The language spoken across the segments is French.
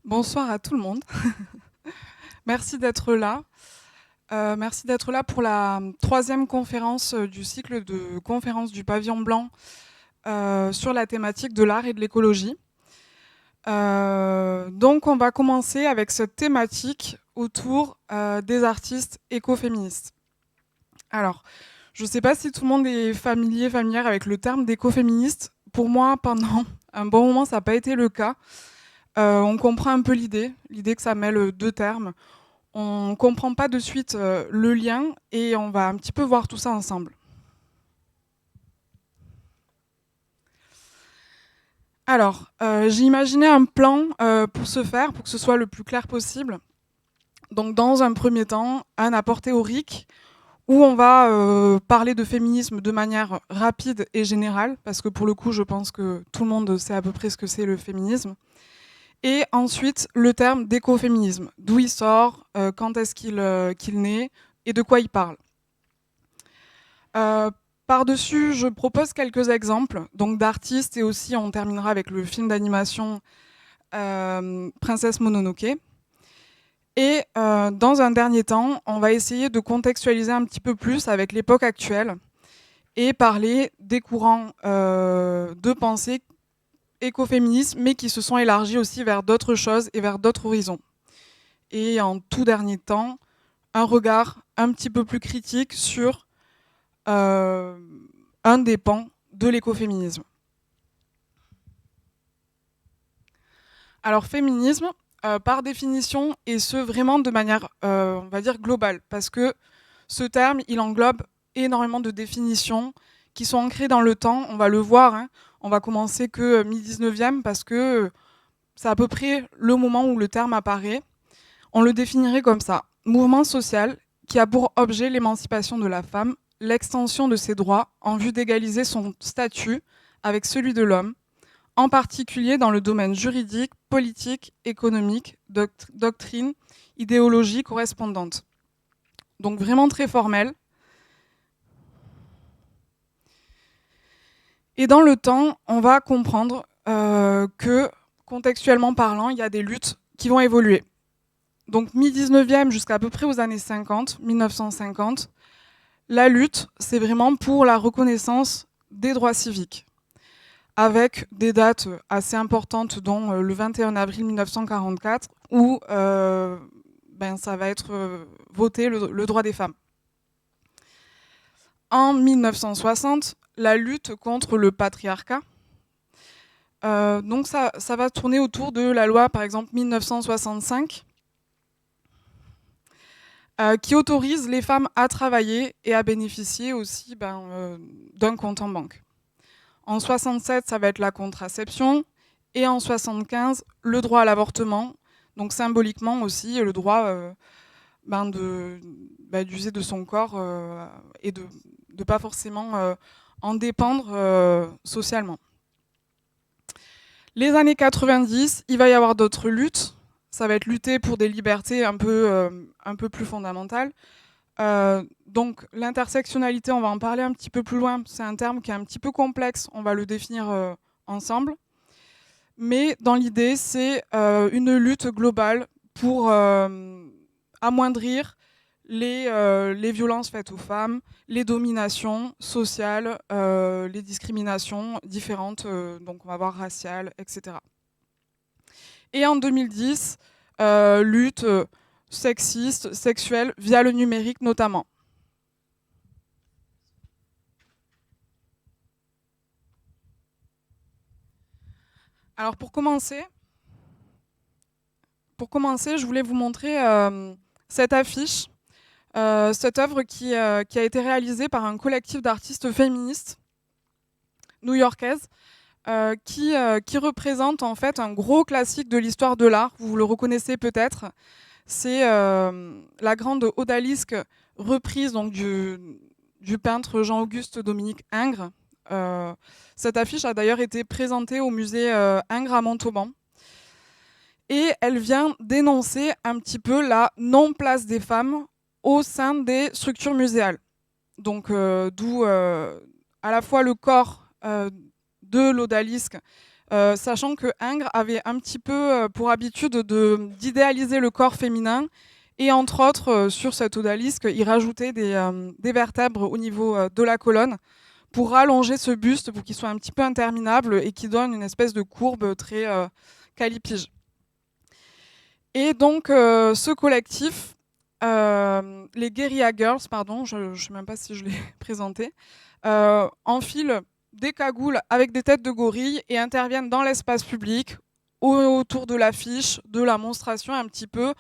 Bonsoir à tout le monde. Merci d'être là. Merci d'être là pour la troisième conférence du cycle de conférences du Pavillon Blanc sur la thématique de l'art et de l'écologie. Donc on va commencer avec cette thématique autour des artistes écoféministes. Alors, je ne sais pas si tout le monde est familière avec le terme d'écoféministe. Pour moi, pendant un bon moment, ça n'a pas été le cas. On comprend un peu l'idée que ça mêle deux termes. On ne comprend pas de suite le lien et on va un petit peu voir tout ça ensemble. Alors, j'ai imaginé un plan pour ce faire, pour que ce soit le plus clair possible. Donc, dans un premier temps, un apport théorique où on va parler de féminisme de manière rapide et générale, parce que pour le coup, je pense que tout le monde sait à peu près ce que c'est le féminisme. Et ensuite, le terme d'écoféminisme, d'où il sort, quand est-ce qu'il naît et de quoi il parle. Par-dessus, je propose quelques exemples donc d'artistes et aussi on terminera avec le film d'animation Princesse Mononoke. Et dans un dernier temps, on va essayer de contextualiser un petit peu plus avec l'époque actuelle et parler des courants de pensée écoféministes, mais qui se sont élargis aussi vers d'autres choses et vers d'autres horizons. Et en tout dernier temps, un regard un petit peu plus critique sur un des pans de l'écoféminisme. Alors féminisme, par définition, et ce vraiment de manière, on va dire, globale, parce que ce terme, il englobe énormément de définitions qui sont ancrées dans le temps, on va le voir, hein. On va commencer que mi-19e, parce que c'est à peu près le moment où le terme apparaît. On le définirait comme ça. Mouvement social qui a pour objet l'émancipation de la femme, l'extension de ses droits en vue d'égaliser son statut avec celui de l'homme, en particulier dans le domaine juridique, politique, économique, doctrine, idéologie correspondante. Donc vraiment très formel. Et dans le temps, on va comprendre que, contextuellement parlant, il y a des luttes qui vont évoluer. Donc mi-19e jusqu'à peu près aux années 50, 1950, la lutte, c'est vraiment pour la reconnaissance des droits civiques, avec des dates assez importantes, dont le 21 avril 1944, où ça va être voté le droit des femmes. En 1960, la lutte contre le patriarcat. Donc ça va tourner autour de la loi, par exemple, 1965, qui autorise les femmes à travailler et à bénéficier aussi d'un compte en banque. En 67, ça va être la contraception. Et en 75, le droit à l'avortement. Donc symboliquement aussi, le droit d'user de son corps et de ne pas forcément en dépendre socialement. Les années 90, il va y avoir d'autres luttes. Ça va être lutter pour des libertés un peu plus fondamentales. Donc l'intersectionnalité, on va en parler un petit peu plus loin. C'est un terme qui est un petit peu complexe. On va le définir ensemble. Mais dans l'idée, c'est une lutte globale pour amoindrir les violences faites aux femmes, les dominations sociales, les discriminations différentes, donc on va voir raciales, etc. Et en 2010, lutte sexiste, sexuelle, via le numérique notamment. Alors pour commencer, je voulais vous montrer cette affiche. Cette œuvre qui a été réalisée par un collectif d'artistes féministes new-yorkaises qui représente en fait un gros classique de l'histoire de l'art. Vous le reconnaissez peut-être. C'est la grande odalisque reprise donc, du peintre Jean-Auguste Dominique Ingres. Cette affiche a d'ailleurs été présentée au musée Ingres à Montauban. Et elle vient dénoncer un petit peu la non-place des femmes au sein des structures muséales. Donc d'où à la fois le corps de l'odalisque sachant que Ingres avait un petit peu pour habitude d'idéaliser le corps féminin, et entre autres, sur cet odalisque, il rajoutait des vertèbres au niveau de la colonne pour rallonger ce buste, pour qu'il soit un petit peu interminable et qui donne une espèce de courbe très calipige. Et donc, ce collectif, les Guerilla Girls, pardon, je ne sais même pas si je l'ai présenté, enfilent des cagoules avec des têtes de gorilles et interviennent dans l'espace public autour de l'affiche, de la monstration un petit peu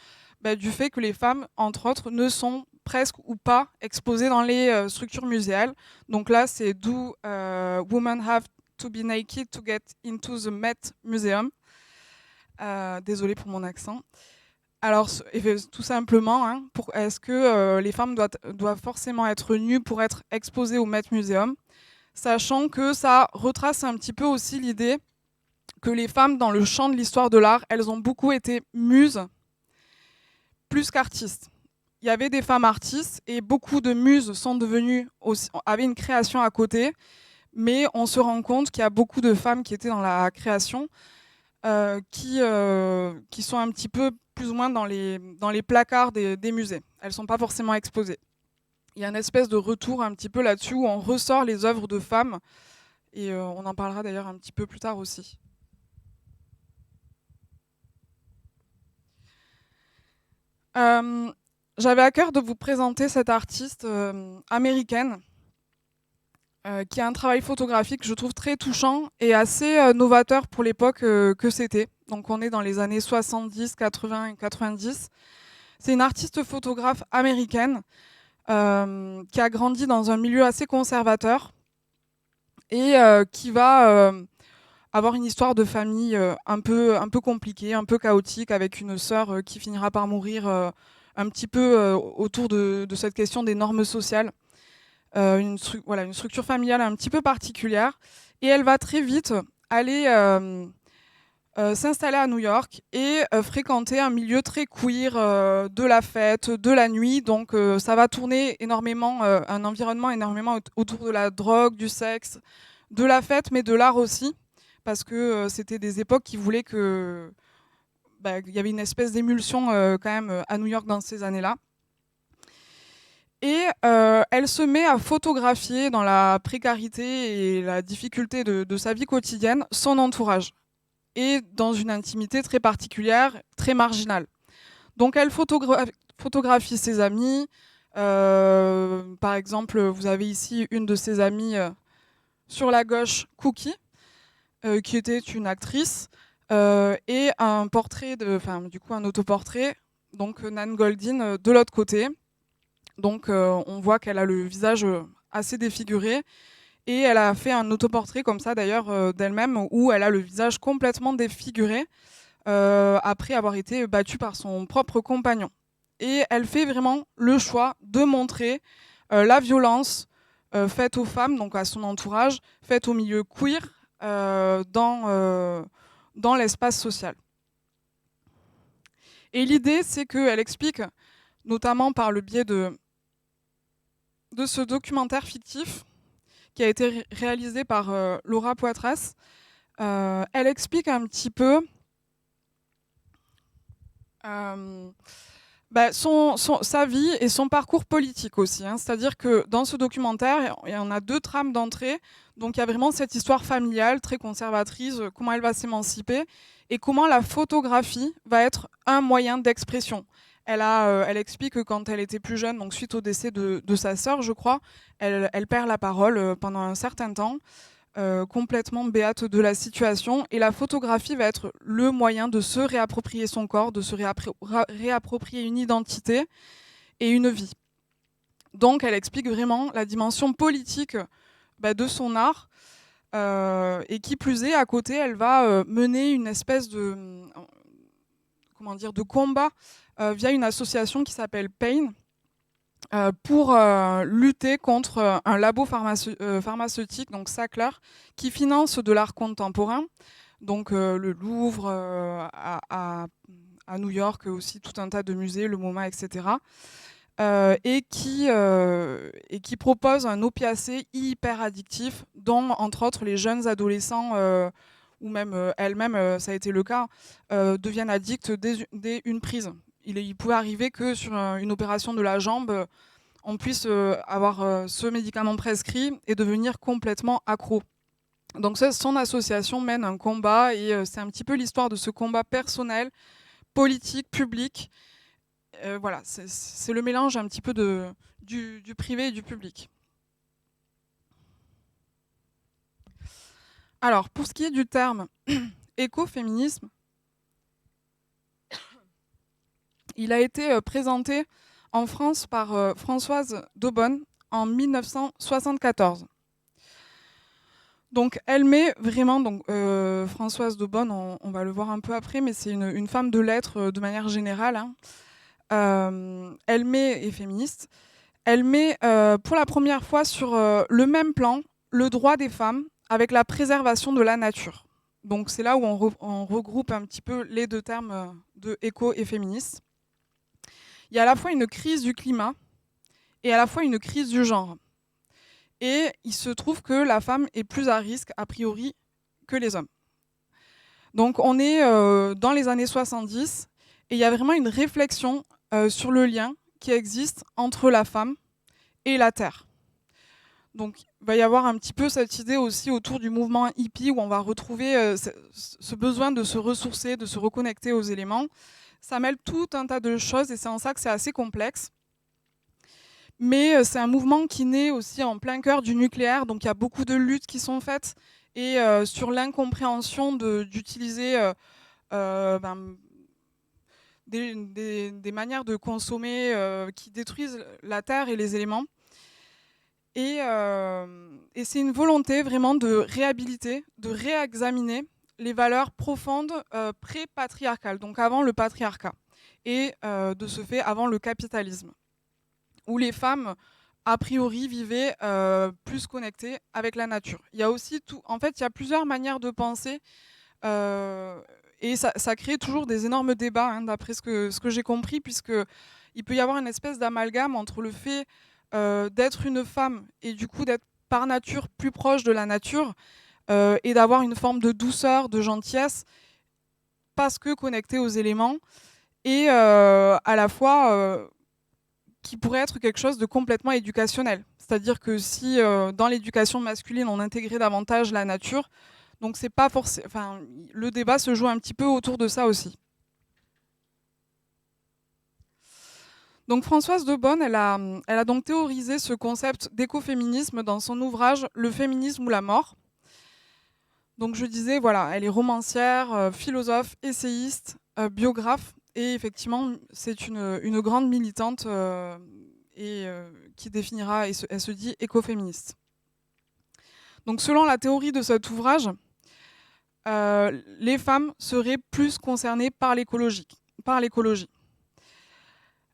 du fait que les femmes, entre autres, ne sont presque ou pas exposées dans les structures muséales. Donc là, c'est Do Women Have to be naked to get into the Met Museum. Désolée pour mon accent. Alors, tout simplement, hein, est-ce que les femmes doivent forcément être nues pour être exposées au Met Museum, sachant que ça retrace un petit peu aussi l'idée que les femmes, dans le champ de l'histoire de l'art, elles ont beaucoup été muses plus qu'artistes. Il y avait des femmes artistes et beaucoup de muses sont devenues avaient une création à côté, mais on se rend compte qu'il y a beaucoup de femmes qui étaient dans la création, qui sont un petit peu plus ou moins dans les placards des musées. Elles ne sont pas forcément exposées. Il y a une espèce de retour un petit peu là-dessus où on ressort les œuvres de femmes, et on en parlera d'ailleurs un petit peu plus tard aussi. J'avais à cœur de vous présenter cette artiste américaine qui a un travail photographique que je trouve très touchant et assez novateur pour l'époque que c'était. Donc on est dans les années 70, 80 et 90. C'est une artiste photographe américaine qui a grandi dans un milieu assez conservateur et qui va avoir une histoire de famille un peu compliquée, un peu chaotique, avec une sœur qui finira par mourir un petit peu autour de cette question des normes sociales. Une structure familiale un petit peu particulière. Et elle va très vite aller s'installer à New York et fréquenter un milieu très queer de la fête, de la nuit. Donc ça va tourner énormément, un environnement énormément autour de la drogue, du sexe, de la fête, mais de l'art aussi. Parce que c'était des époques qui voulaient qu'il y avait une espèce d'émulsion quand même à New York dans ces années-là. Et elle se met à photographier dans la précarité et la difficulté de sa vie quotidienne son entourage, et dans une intimité très particulière, très marginale. Donc elle photographie ses amis. Par exemple, vous avez ici une de ses amies sur la gauche, Cookie, qui était une actrice, et un portrait, un autoportrait, donc Nan Goldin de l'autre côté. Donc on voit qu'elle a le visage assez défiguré, et elle a fait un autoportrait comme ça d'ailleurs d'elle-même où elle a le visage complètement défiguré après avoir été battue par son propre compagnon. Et elle fait vraiment le choix de montrer la violence faite aux femmes, donc à son entourage, faite au milieu queer dans l'espace social. Et l'idée, c'est qu'elle explique, notamment par le biais de ce documentaire fictif qui a été réalisé par Laura Poitras, elle explique un petit peu sa vie et son parcours politique aussi. C'est-à-dire que dans ce documentaire, il y en a deux trames d'entrée. Donc il y a vraiment cette histoire familiale très conservatrice, comment elle va s'émanciper et comment la photographie va être un moyen d'expression. Elle explique que quand elle était plus jeune, donc suite au décès de sa sœur, je crois, elle perd la parole pendant un certain temps, complètement béate de la situation. Et la photographie va être le moyen de se réapproprier son corps, de se réapproprier une identité et une vie. Donc elle explique vraiment la dimension politique de son art. Et qui plus est, à côté, elle va mener une espèce de combat via une association qui s'appelle Pain, pour lutter contre un labo pharmaceutique, donc Sackler, qui finance de l'art contemporain, donc le Louvre à New York, aussi tout un tas de musées, le MoMA, etc. Et qui propose un opiacé hyper addictif, dont entre autres les jeunes adolescents ou même elles-mêmes, ça a été le cas, deviennent addictes dès une prise. Il pouvait arriver que sur une opération de la jambe, on puisse avoir ce médicament prescrit et devenir complètement accro. Donc son association mène un combat et c'est un petit peu l'histoire de ce combat personnel, politique, public. Voilà, c'est le mélange un petit peu du privé et du public. Alors, pour ce qui est du terme écoféminisme, il a été présenté en France par Françoise d'Aubonne en 1974. Donc elle met vraiment, Françoise d'Aubonne, on va le voir un peu après, mais c'est une femme de lettres de manière générale, hein. Elle met, et féministe, elle met pour la première fois sur le même plan le droit des femmes avec la préservation de la nature. Donc c'est là où on regroupe un petit peu les deux termes de éco et féministe. Il y a à la fois une crise du climat et à la fois une crise du genre. Et il se trouve que la femme est plus à risque, a priori, que les hommes. Donc on est dans les années 70 et il y a vraiment une réflexion sur le lien qui existe entre la femme et la terre. Donc il va y avoir un petit peu cette idée aussi autour du mouvement hippie où on va retrouver ce besoin de se ressourcer, de se reconnecter aux éléments. Ça mêle tout un tas de choses et c'est en ça que c'est assez complexe. Mais c'est un mouvement qui naît aussi en plein cœur du nucléaire, donc il y a beaucoup de luttes qui sont faites et sur l'incompréhension d'utiliser des manières de consommer qui détruisent la terre et les éléments. Et c'est une volonté vraiment de réhabiliter, de réexaminer les valeurs profondes pré-patriarcales, donc avant le patriarcat, et de ce fait avant le capitalisme, où les femmes, a priori, vivaient plus connectées avec la nature. Il y a aussi en fait, il y a plusieurs manières de penser, et ça crée toujours des énormes débats, hein, d'après ce que j'ai compris, puisqu'il peut y avoir une espèce d'amalgame entre le fait d'être une femme et du coup d'être par nature plus proche de la nature et d'avoir une forme de douceur, de gentillesse, parce que connectée aux éléments, et à la fois qui pourrait être quelque chose de complètement éducationnel. C'est-à-dire que si dans l'éducation masculine on intégrait davantage la nature, donc c'est pas forcément. Enfin, le débat se joue un petit peu autour de ça aussi. Donc Françoise d'Aubonne, elle a donc théorisé ce concept d'écoféminisme dans son ouvrage Le féminisme ou la mort. Donc je disais, voilà, elle est romancière, philosophe, essayiste, biographe, et effectivement, c'est une grande militante qui définira, elle se dit écoféministe. Donc selon la théorie de cet ouvrage, les femmes seraient plus concernées par l'écologie.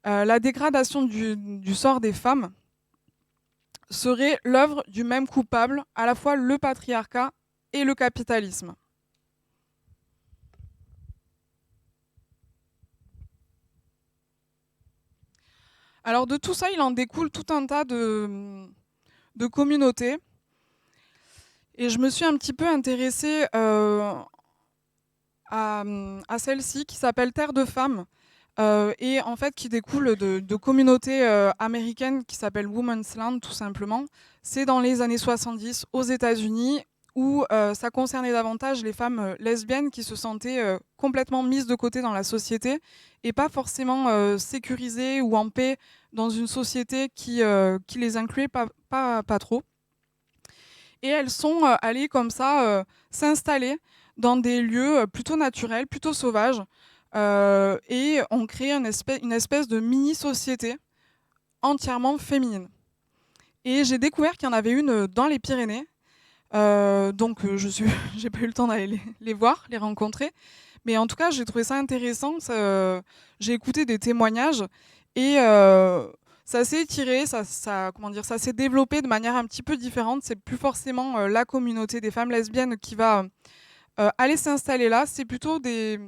La dégradation du sort des femmes serait l'œuvre du même coupable, à la fois le patriarcat et le capitalisme. Alors de tout ça, il en découle tout un tas de communautés. Et je me suis un petit peu intéressée à celle-ci qui s'appelle Terre de Femmes, et en fait qui découle de communautés américaines qui s'appellent Women's Land tout simplement. C'est dans les années 70 aux États-Unis où ça concernait davantage les femmes lesbiennes qui se sentaient complètement mises de côté dans la société et pas forcément sécurisées ou en paix dans une société qui les incluait pas trop. Et elles sont allées comme ça s'installer dans des lieux plutôt naturels, plutôt sauvages, et ont créé une espèce de mini-société entièrement féminine. Et j'ai découvert qu'il y en avait une dans les Pyrénées, donc j'ai pas eu le temps d'aller les voir, les rencontrer, mais en tout cas j'ai trouvé ça intéressant. J'ai écouté des témoignages et ça s'est étiré, ça s'est développé de manière un petit peu différente. C'est plus forcément la communauté des femmes lesbiennes qui va aller s'installer là, c'est plutôt des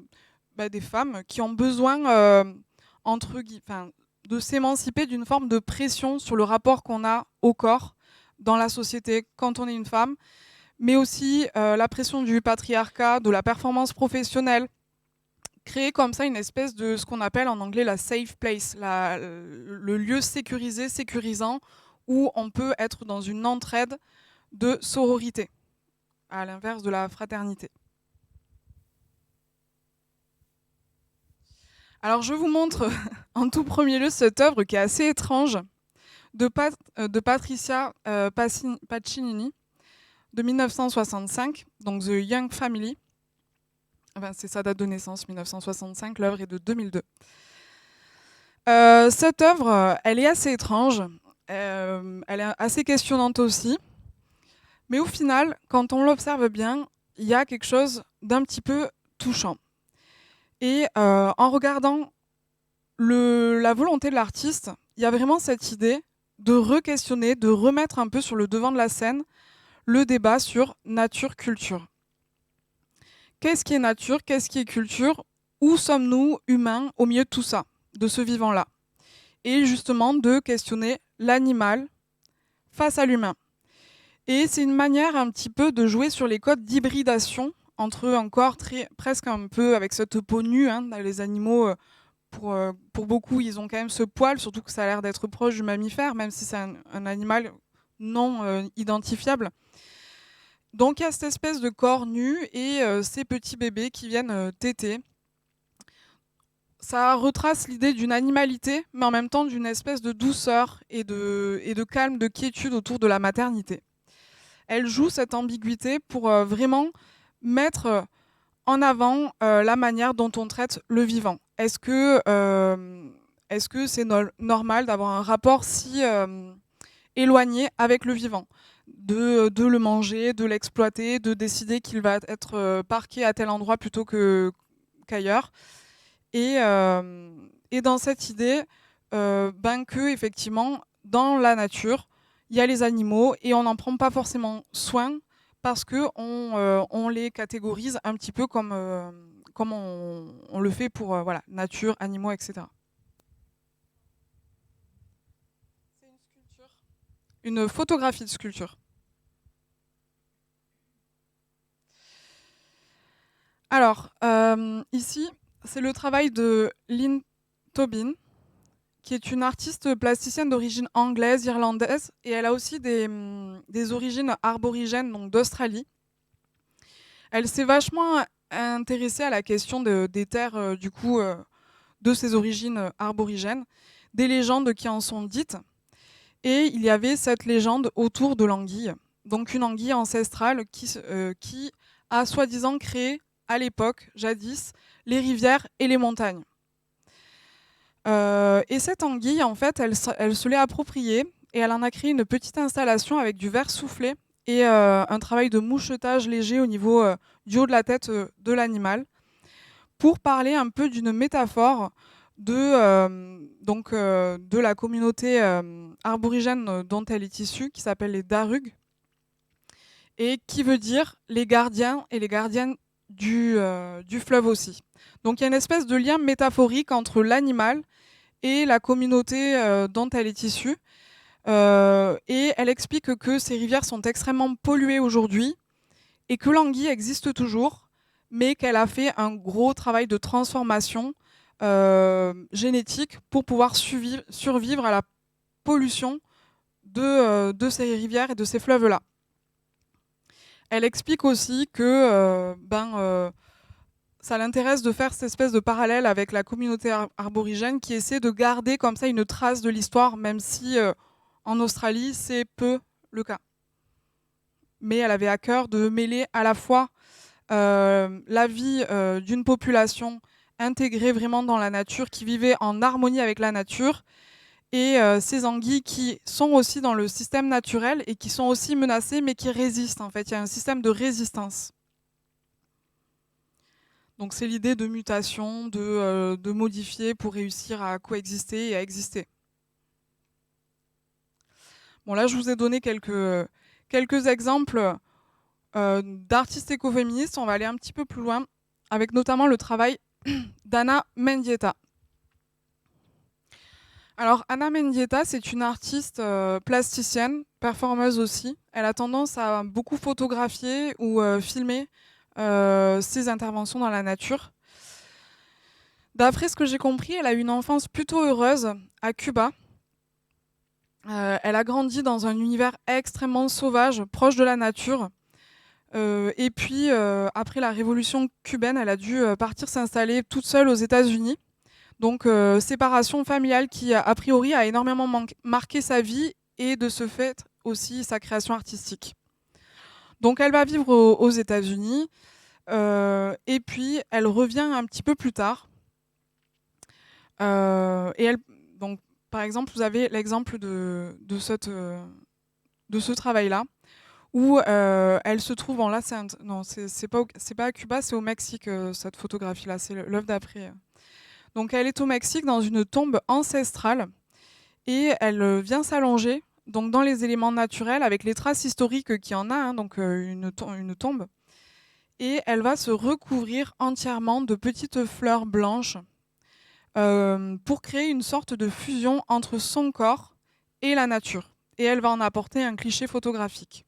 femmes qui ont besoin de s'émanciper d'une forme de pression sur le rapport qu'on a au corps dans la société quand on est une femme, mais aussi la pression du patriarcat, de la performance professionnelle, créer comme ça une espèce de ce qu'on appelle en anglais la safe place, le lieu sécurisé, sécurisant, où on peut être dans une entraide de sororité, à l'inverse de la fraternité. Alors je vous montre en tout premier lieu cette œuvre qui est assez étrange de Patricia Paccinini de 1965, donc The Young Family. Enfin, c'est sa date de naissance, 1965, l'œuvre est de 2002. Cette œuvre, elle est assez étrange, elle est assez questionnante aussi, mais au final, quand on l'observe bien, il y a quelque chose d'un petit peu touchant. Et en regardant la volonté de l'artiste, il y a vraiment cette idée de re-questionner, de remettre un peu sur le devant de la scène le débat sur nature-culture. Qu'est-ce qui est nature? Qu'est-ce qui est culture? Où sommes-nous, humains, au milieu de tout ça, de ce vivant-là? Et justement de questionner l'animal face à l'humain. Et c'est une manière un petit peu de jouer sur les codes d'hybridation entre un corps presque un peu avec cette peau nue. Les animaux, pour beaucoup, ils ont quand même ce poil, surtout que ça a l'air d'être proche du mammifère, même si c'est un animal non identifiable. Donc il y a cette espèce de corps nu et ces petits bébés qui viennent téter. Ça retrace l'idée d'une animalité, mais en même temps d'une espèce de douceur et de calme, de quiétude autour de la maternité. Elle joue cette ambiguïté pour vraiment mettre en avant la manière dont on traite le vivant. Est-ce que c'est normal d'avoir un rapport si éloigné avec le vivant, de le manger, de l'exploiter, de décider qu'il va être parqué à tel endroit plutôt qu'ailleurs. Et dans cette idée, que effectivement, dans la nature, il y a les animaux et on n'en prend pas forcément soin parce qu'on on les catégorise un petit peu comme on le fait pour voilà, nature, animaux, etc. C'est une sculpture, une photographie de sculpture. Alors, ici, c'est le travail de Lynn Tobin, qui est une artiste plasticienne d'origine anglaise, irlandaise, et elle a aussi des origines aborigènes, donc d'Australie. Elle s'est vachement intéressée à la question des terres, de ses origines aborigènes, des légendes qui en sont dites. Et il y avait cette légende autour de l'anguille, donc une anguille ancestrale qui a soi-disant créé à l'époque, jadis, les rivières et les montagnes. Et cette anguille, en fait, elle se l'est appropriée et elle en a créé une petite installation avec du verre soufflé et un travail de mouchetage léger au niveau du haut de la tête de l'animal pour parler un peu d'une métaphore de la communauté aborigène dont elle est issue, qui s'appelle les Darug, et qui veut dire les gardiens et les gardiennes du fleuve aussi. Donc il y a une espèce de lien métaphorique entre l'animal et la communauté dont elle est issue. Et elle explique que ces rivières sont extrêmement polluées aujourd'hui et que l'anguille existe toujours, mais qu'elle a fait un gros travail de transformation génétique pour pouvoir survivre à la pollution de ces rivières et de ces fleuves-là. Elle explique aussi que ça l'intéresse de faire cette espèce de parallèle avec la communauté arborigène qui essaie de garder comme ça une trace de l'histoire, même si en Australie, c'est peu le cas. Mais elle avait à cœur de mêler à la fois la vie d'une population intégrée vraiment dans la nature, qui vivait en harmonie avec la nature, et ces anguilles qui sont aussi dans le système naturel et qui sont aussi menacées, mais qui résistent en fait. Il y a un système de résistance. Donc c'est l'idée de mutation, de modifier pour réussir à coexister et à exister. Bon, là, je vous ai donné quelques exemples d'artistes écoféministes. On va aller un petit peu plus loin, avec notamment le travail d'Anna Mendieta. Alors, Anna Mendieta, c'est une artiste plasticienne, performeuse aussi. Elle a tendance à beaucoup photographier ou filmer ses interventions dans la nature. D'après ce que j'ai compris, elle a eu une enfance plutôt heureuse à Cuba. Elle a grandi dans un univers extrêmement sauvage, proche de la nature. Et puis, après la révolution cubaine, elle a dû partir s'installer toute seule aux États-Unis. Donc, séparation familiale qui, a priori, a énormément marqué sa vie et de ce fait aussi sa création artistique. Donc, elle va vivre aux États-Unis et puis elle revient un petit peu plus tard. Et elle, donc, par exemple, vous avez l'exemple de ce travail-là où elle se trouve. Bon, là, non, c'est pas à Cuba, c'est au Mexique cette photographie-là, c'est l'œuvre d'après. Donc elle est au Mexique dans une tombe ancestrale et elle vient s'allonger donc dans les éléments naturels avec les traces historiques qu'il y en a, hein, donc une tombe. Et elle va se recouvrir entièrement de petites fleurs blanches pour créer une sorte de fusion entre son corps et la nature. Et elle va en apporter un cliché photographique.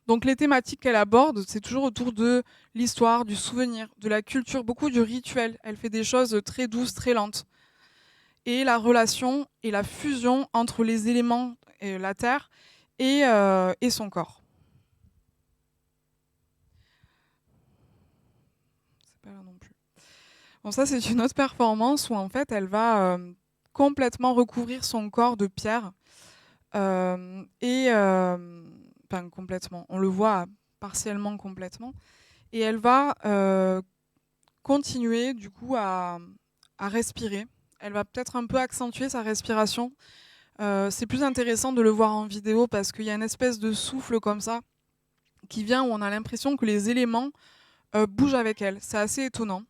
Donc les thématiques qu'elle aborde, c'est toujours autour de l'histoire, du souvenir, de la culture, beaucoup du rituel. Elle fait des choses très douces, très lentes. Et la relation et la fusion entre les éléments, et la terre, et son corps. C'est pas là non plus. Bon, ça, c'est une autre performance où en fait, elle va complètement recouvrir son corps de pierre. Enfin, complètement. On le voit partiellement complètement. Et elle va continuer du coup à respirer. Elle va peut-être un peu accentuer sa respiration. C'est plus intéressant de le voir en vidéo parce qu'il y a une espèce de souffle comme ça qui vient où on a l'impression que les éléments bougent avec elle. C'est assez étonnant.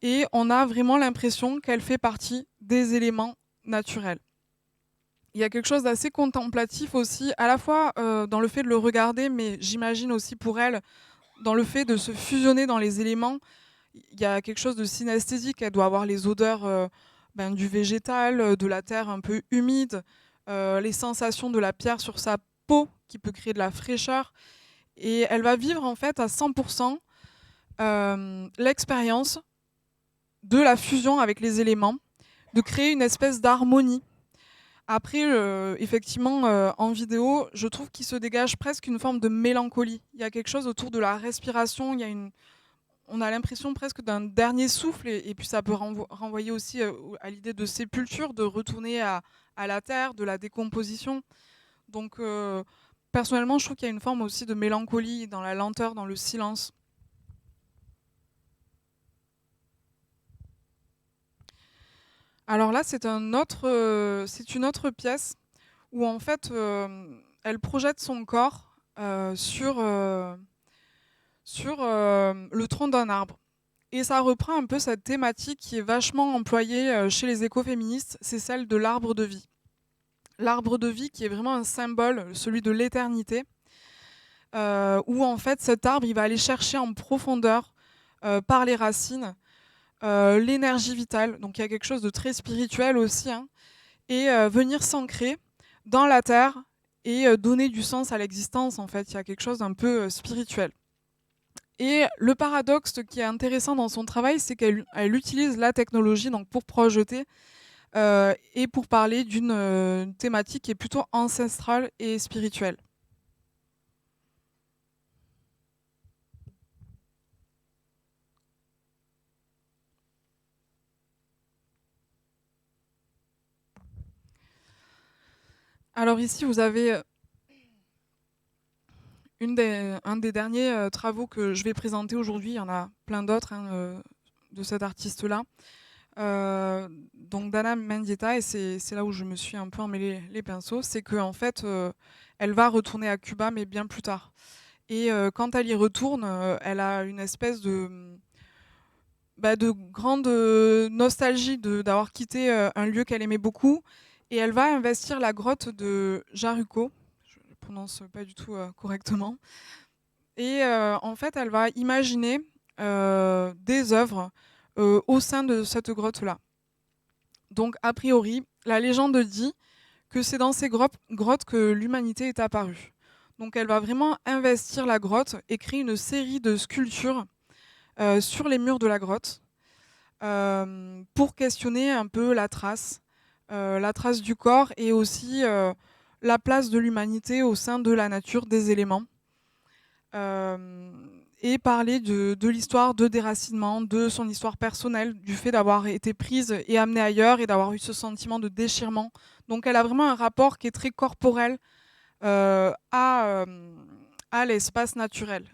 Et on a vraiment l'impression qu'elle fait partie des éléments naturels. Il y a quelque chose d'assez contemplatif aussi, à la fois dans le fait de le regarder, mais j'imagine aussi pour elle, dans le fait de se fusionner dans les éléments. Il y a quelque chose de synesthésique. Elle doit avoir les odeurs du végétal, de la terre un peu humide, les sensations de la pierre sur sa peau qui peut créer de la fraîcheur. Et elle va vivre en fait à 100% l'expérience de la fusion avec les éléments, de créer une espèce d'harmonie. Après, effectivement, en vidéo, je trouve qu'il se dégage presque une forme de mélancolie. Il y a quelque chose autour de la respiration, on a l'impression presque d'un dernier souffle, et puis ça peut renvoyer aussi à l'idée de sépulture, de retourner à la terre, de la décomposition. Donc, personnellement, je trouve qu'il y a une forme aussi de mélancolie dans la lenteur, dans le silence. Alors là, c'est une autre pièce où en fait, elle projette son corps sur le tronc d'un arbre. Et ça reprend un peu cette thématique qui est vachement employée chez les écoféministes, c'est celle de l'arbre de vie. L'arbre de vie qui est vraiment un symbole, celui de l'éternité, où en fait cet arbre, il va aller chercher en profondeur, par les racines, l'énergie vitale. Donc il y a quelque chose de très spirituel aussi, hein, et venir s'ancrer dans la terre et donner du sens à l'existence. En fait, il y a quelque chose d'un peu spirituel. Et le paradoxe qui est intéressant dans son travail, c'est qu'elle utilise la technologie donc pour projeter et pour parler d'une thématique qui est plutôt ancestrale et spirituelle. Alors ici, vous avez un des derniers travaux que je vais présenter aujourd'hui. Il y en a plein d'autres, hein, de cet artiste-là. Donc d'Anna Mendieta, et c'est là où je me suis un peu emmêlé les pinceaux, c'est qu'en fait, elle va retourner à Cuba, mais bien plus tard. Et quand elle y retourne, elle a une espèce de grande nostalgie d'avoir quitté un lieu qu'elle aimait beaucoup. Et elle va investir la grotte de Jaruco, je ne le prononce pas du tout correctement. Et en fait, elle va imaginer des œuvres au sein de cette grotte-là. Donc a priori, la légende dit que c'est dans ces grottes que l'humanité est apparue. Donc elle va vraiment investir la grotte et créer une série de sculptures sur les murs de la grotte pour questionner un peu la trace du corps et aussi la place de l'humanité au sein de la nature des éléments. Et parler de l'histoire de déracinement, de son histoire personnelle, du fait d'avoir été prise et amenée ailleurs et d'avoir eu ce sentiment de déchirement. Donc elle a vraiment un rapport qui est très corporel à l'espace naturel.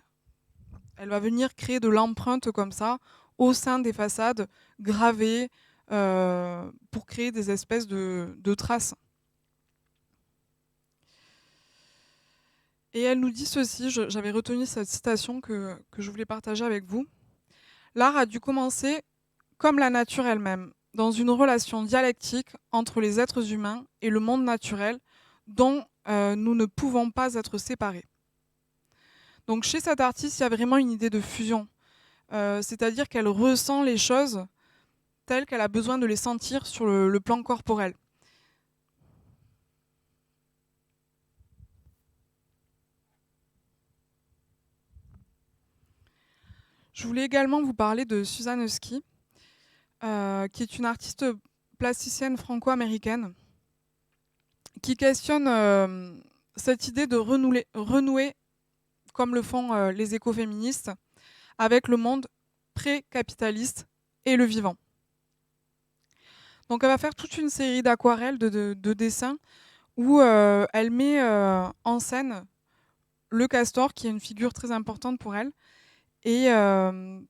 Elle va venir créer de l'empreinte comme ça au sein des façades gravées pour créer des espèces de traces. Et elle nous dit ceci, j'avais retenu cette citation que je voulais partager avec vous. L'art a dû commencer comme la nature elle-même, dans une relation dialectique entre les êtres humains et le monde naturel dont nous ne pouvons pas être séparés. Donc chez cette artiste, il y a vraiment une idée de fusion, c'est-à-dire qu'elle ressent les choses telles qu'elle a besoin de les sentir sur le plan corporel. Je voulais également vous parler de Suzanne Husky, qui est une artiste plasticienne franco-américaine, qui questionne cette idée de renouer comme le font les écoféministes, avec le monde pré-capitaliste et le vivant. Donc elle va faire toute une série d'aquarelles, de dessins, où elle met en scène le castor, qui est une figure très importante pour elle, et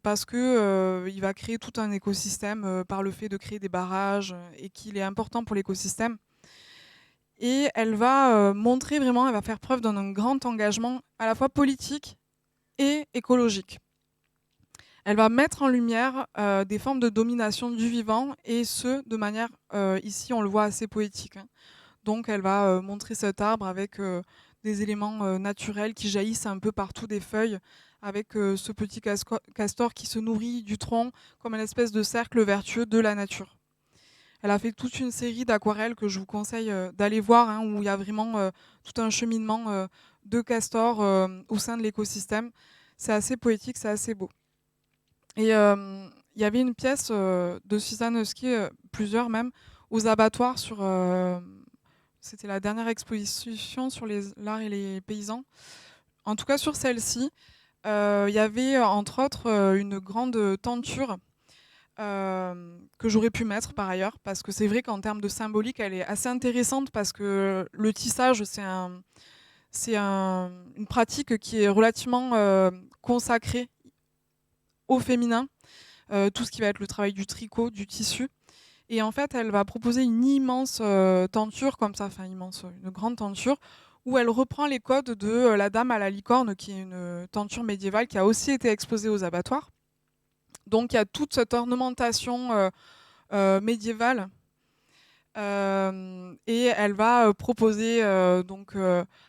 parce que il va créer tout un écosystème par le fait de créer des barrages, et qu'il est important pour l'écosystème. Et elle va montrer vraiment, elle va faire preuve d'un grand engagement à la fois politique et écologique. Elle va mettre en lumière des formes de domination du vivant, et ce, de manière, ici on le voit, assez poétique. Donc elle va montrer cet arbre avec des éléments naturels qui jaillissent un peu partout des feuilles, avec ce petit castor qui se nourrit du tronc comme une espèce de cercle vertueux de la nature. Elle a fait toute une série d'aquarelles que je vous conseille d'aller voir, où il y a vraiment tout un cheminement de castors au sein de l'écosystème. C'est assez poétique, c'est assez beau. Et il y avait une pièce de Suzanne Husky, plusieurs même, aux abattoirs c'était la dernière exposition sur l'art et les paysans. En tout cas, sur celle-ci, il y avait entre autres une grande tenture que j'aurais pu mettre par ailleurs, parce que c'est vrai qu'en termes de symbolique, elle est assez intéressante, parce que le tissage, une pratique qui est relativement consacrée au féminin, tout ce qui va être le travail du tricot, du tissu. Et en fait, elle va proposer une immense tenture comme ça, enfin immense, une grande tenture, où elle reprend les codes de La Dame à la licorne, qui est une tenture médiévale qui a aussi été exposée aux abattoirs. Donc il y a toute cette ornementation médiévale. Et elle va proposer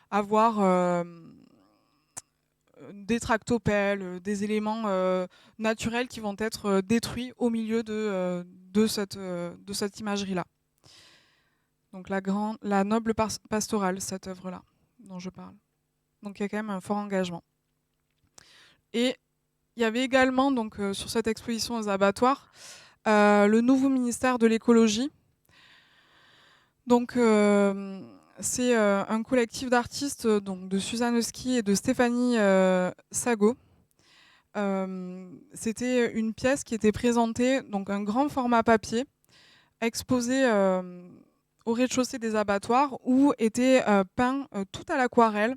avoir des tractopelles, des éléments naturels qui vont être détruits au milieu de cette imagerie-là. Donc la noble pastorale, cette œuvre-là dont je parle. Donc il y a quand même un fort engagement. Et il y avait également donc, sur cette exposition aux abattoirs le nouveau ministère de l'écologie. Donc c'est un collectif d'artistes, donc de Suzanne Husky et de Stéphanie Sago. C'était une pièce qui était présentée, donc un grand format papier, exposé au rez-de-chaussée des abattoirs, où était peint tout à l'aquarelle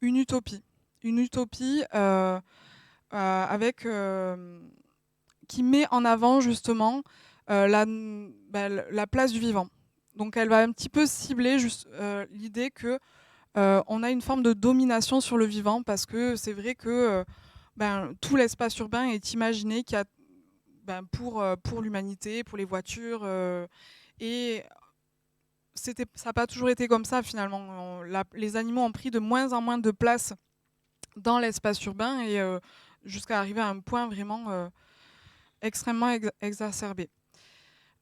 une utopie. Une utopie qui met en avant justement la place du vivant. Donc elle va un petit peu cibler l'idée que on a une forme de domination sur le vivant, parce que c'est vrai que tout l'espace urbain est imaginé pour l'humanité, pour les voitures, et ça n'a pas toujours été comme ça finalement. Les animaux ont pris de moins en moins de place dans l'espace urbain, et jusqu'à arriver à un point vraiment extrêmement exacerbé.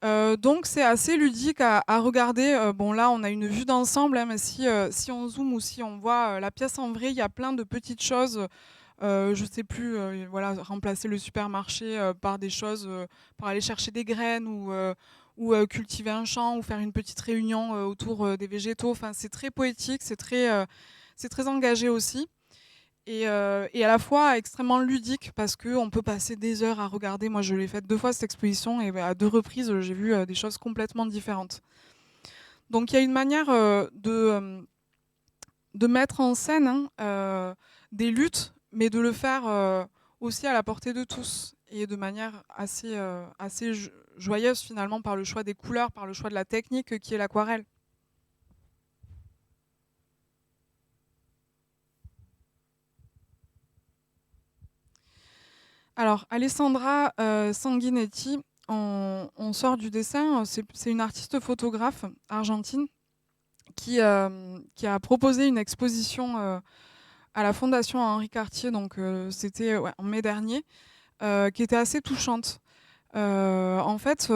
Donc c'est assez ludique à regarder. Bon là on a une vue d'ensemble, hein, mais si on zoome ou si on voit la pièce en vrai, il y a plein de petites choses. Je sais plus, voilà, remplacer le supermarché par des choses, par aller chercher des graines ou cultiver un champ ou faire une petite réunion autour des végétaux. Enfin c'est très poétique, c'est très engagé aussi. Et à la fois extrêmement ludique parce qu'on peut passer des heures à regarder. Moi, je l'ai faite 2 fois cette exposition et à 2 reprises, j'ai vu des choses complètement différentes. Donc, il y a une manière de mettre en scène, hein, des luttes, mais de le faire aussi à la portée de tous et de manière assez joyeuse finalement par le choix des couleurs, par le choix de la technique qui est l'aquarelle. Alors, Alessandra Sanguinetti, on sort du dessin, c'est une artiste photographe argentine qui a proposé une exposition à la Fondation Henri Cartier, donc c'était ouais, en mai dernier, qui était assez touchante. En fait,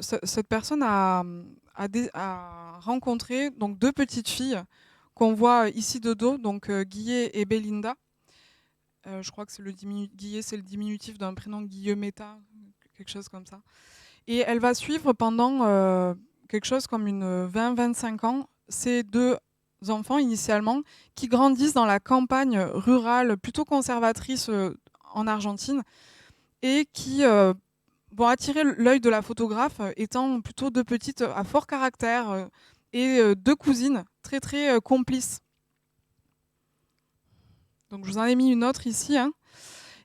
cette personne a rencontré donc 2 petites filles qu'on voit ici de dos, donc Guillet et Belinda. Je crois que c'est Guillet, c'est le diminutif d'un prénom Guillemetta, quelque chose comme ça. Et elle va suivre pendant quelque chose comme une 20-25 ans ces 2 enfants initialement qui grandissent dans la campagne rurale plutôt conservatrice en Argentine et qui vont attirer l'œil de la photographe étant plutôt 2 petites à fort caractère et 2 cousines très très complices. Donc je vous en ai mis une autre ici, hein.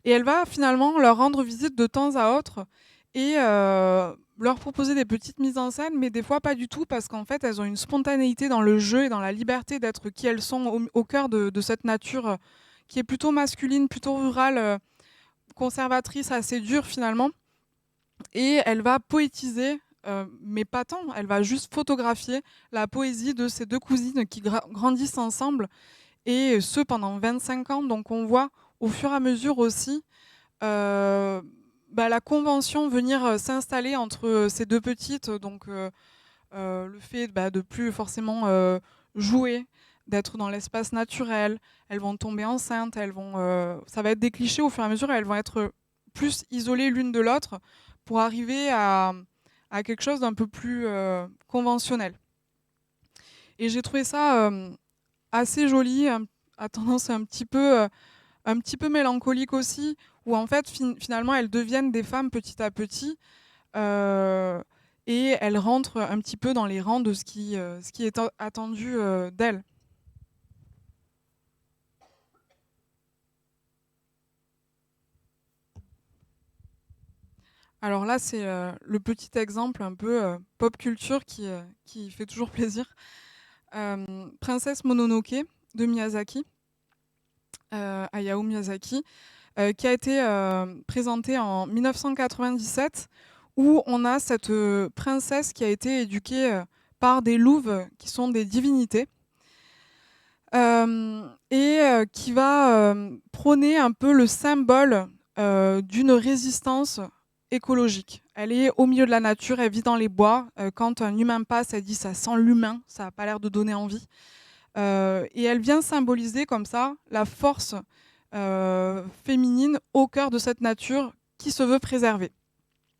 Et elle va finalement leur rendre visite de temps à autre et leur proposer des petites mises en scène, mais des fois pas du tout, parce qu'en fait, elles ont une spontanéité dans le jeu et dans la liberté d'être qui elles sont au cœur de cette nature qui est plutôt masculine, plutôt rurale, conservatrice, assez dure finalement. Et elle va poétiser, mais pas tant, elle va juste photographier la poésie de ces 2 cousines qui grandissent ensemble, et ce pendant 25 ans. Donc on voit au fur et à mesure aussi la convention venir s'installer entre ces 2 petites, donc le fait de plus forcément jouer, d'être dans l'espace naturel, elles vont tomber enceintes, ça va être des clichés au fur et à mesure, elles vont être plus isolées l'une de l'autre pour arriver à quelque chose d'un peu plus conventionnel. Et j'ai trouvé ça assez joli, à tendance un petit peu mélancolique aussi, où en fait finalement elles deviennent des femmes petit à petit euh, et elles rentrent un petit peu dans les rangs de ce qui est attendu d'elles. Alors là c'est le petit exemple un peu pop culture qui fait toujours plaisir. Princesse Mononoke de Miyazaki, Hayao Miyazaki, qui a été présentée en 1997, où on a cette princesse qui a été éduquée par des louves qui sont des divinités, et qui va prôner un peu le symbole d'une résistance écologique. Elle est au milieu de la nature, elle vit dans les bois. Quand un humain passe, elle dit ça sent l'humain, ça n'a pas l'air de donner envie. Et elle vient symboliser comme ça la force féminine au cœur de cette nature qui se veut préserver.